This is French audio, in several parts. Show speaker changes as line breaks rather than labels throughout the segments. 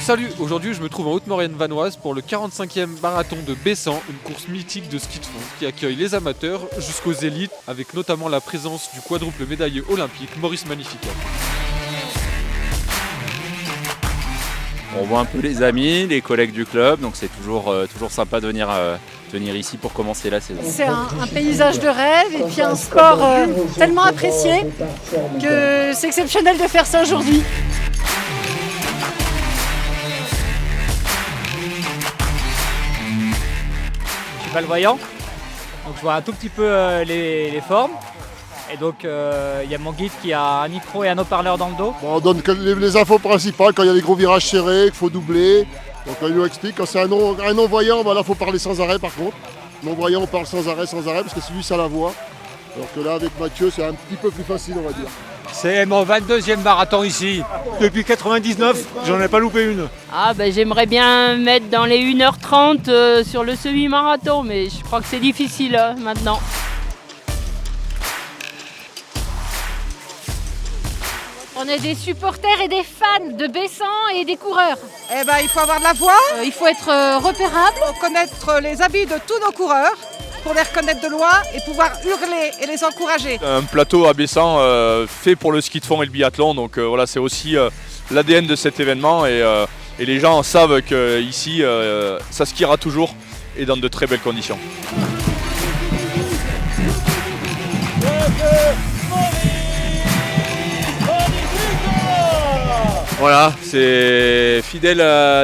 Salut, aujourd'hui je me trouve en Haute-Maurienne vanoise pour le 45e marathon de Bessan, une course mythique de ski de fond qui accueille les amateurs jusqu'aux élites avec notamment la présence du quadruple médaillé olympique Maurice Magnificat.
On voit un peu les amis, les collègues du club, donc c'est toujours sympa de venir ici pour commencer la saison.
C'est un paysage de rêve et puis un sport tellement apprécié que c'est exceptionnel de faire ça aujourd'hui.
Je suis malvoyant, donc je vois un tout petit peu les formes. Et donc il y a mon guide qui a un micro et un haut-parleur dans le dos.
Bon, on donne que les infos principales quand il y a des gros virages serrés, qu'il faut doubler. Donc il nous explique, quand c'est un non-voyant, bah là il faut parler sans arrêt par contre. Non-voyant on parle sans arrêt parce que c'est lui ça la voix. Alors que là avec Mathieu c'est un petit peu plus facile on va dire.
C'est mon 22e marathon ici. Depuis 99, j'en ai pas loupé une.
Ah ben j'aimerais bien mettre dans les 1h30 sur le semi-marathon, mais je crois que c'est difficile maintenant.
On est des supporters et des fans de Bessan et des coureurs.
Eh ben, il faut avoir de la voix,
Il faut être repérable.
il faut connaître les habits de tous nos coureurs pour les reconnaître de loin et pouvoir hurler et les encourager.
Un plateau à Bessan fait pour le ski de fond et le biathlon, donc voilà, c'est aussi l'ADN de cet événement et les gens savent qu'ici ça skiera toujours et dans de très belles conditions.
Voilà, c'est fidèle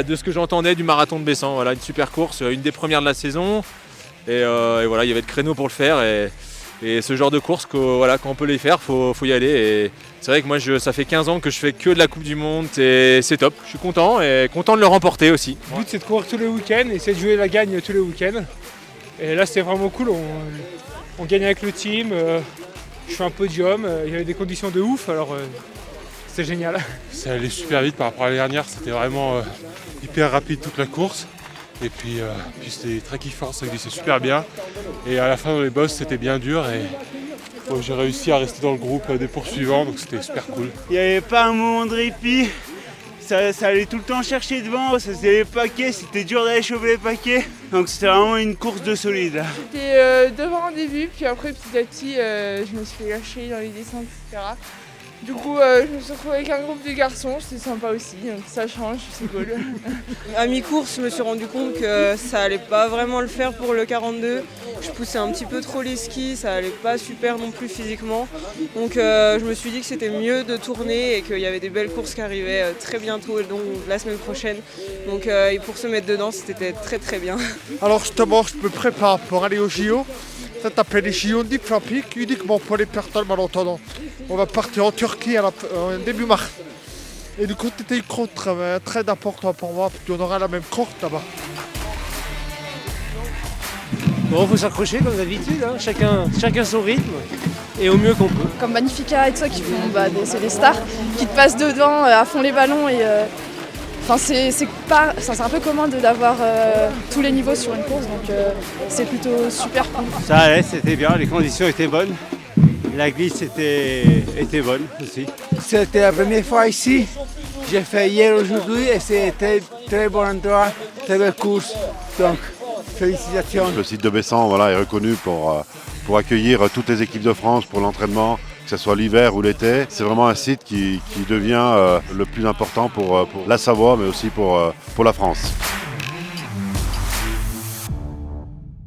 de ce que j'entendais du marathon de Bessan. Voilà, une super course, une des premières de la saison. Et voilà, il y avait de créneaux pour le faire. Et ce genre de course, quand on peut les faire, faut y aller. Et c'est vrai que moi, ça fait 15 ans que je fais que de la Coupe du Monde et c'est top. Je suis content et content de le remporter aussi.
Le but c'est de courir tous les week-ends, essayer de jouer la gagne tous les week-ends. Et là c'était vraiment cool, on gagne avec le team, je fais un podium, il y avait des conditions de ouf alors c'est génial.
Ça allait super vite par rapport à la dernière, c'était vraiment hyper rapide toute la course. Et puis c'était très kiffant, ça glissait super bien. Et à la fin dans les bosses c'était bien dur et j'ai réussi à rester dans le groupe des poursuivants, donc c'était super cool.
Il n'y avait pas un moment de répit, ça allait tout le temps chercher devant, ça faisait les paquets, c'était dur d'aller choper les paquets. Donc c'était vraiment une course de solide.
J'étais devant au début, puis après petit à petit je me suis fait lâcher dans les descentes, etc. Du coup, je me suis retrouvée avec un groupe de garçons, c'était sympa aussi, donc ça change, c'est cool.
À mi-course, je me suis rendu compte que ça allait pas vraiment le faire pour le 42. Je poussais un petit peu trop les skis, ça allait pas super non plus physiquement. Donc je me suis dit que c'était mieux de tourner et qu'il y avait des belles courses qui arrivaient très bientôt, donc la semaine prochaine. Donc pour se mettre dedans, c'était très très bien.
Alors justement, je me prépare pour aller au JO. Ça s'appelle les JO Olympiques, uniquement pour les personnes malentendantes. On va partir en Turquie début mars. Et du coup, c'était une course très importante pour moi, puis on aura la même course là-bas.
Bon, faut s'accrocher comme d'habitude, hein. Chacun son rythme et au mieux qu'on peut.
Comme Magnificat et tout ça qui font, c'est des stars qui te passent dedans à fond les ballons et c'est un peu commun d'avoir tous les niveaux sur une course, donc c'est plutôt super cool.
Ça allait, c'était bien, les conditions étaient bonnes. La glisse était bonne aussi.
C'était la première fois ici. J'ai fait hier, aujourd'hui et c'était très bon endroit, très belle course. Donc, félicitations.
Le site de Bessan est reconnu pour accueillir toutes les équipes de France pour l'entraînement, que ce soit l'hiver ou l'été. C'est vraiment un site qui devient le plus important pour la Savoie, mais aussi pour la France.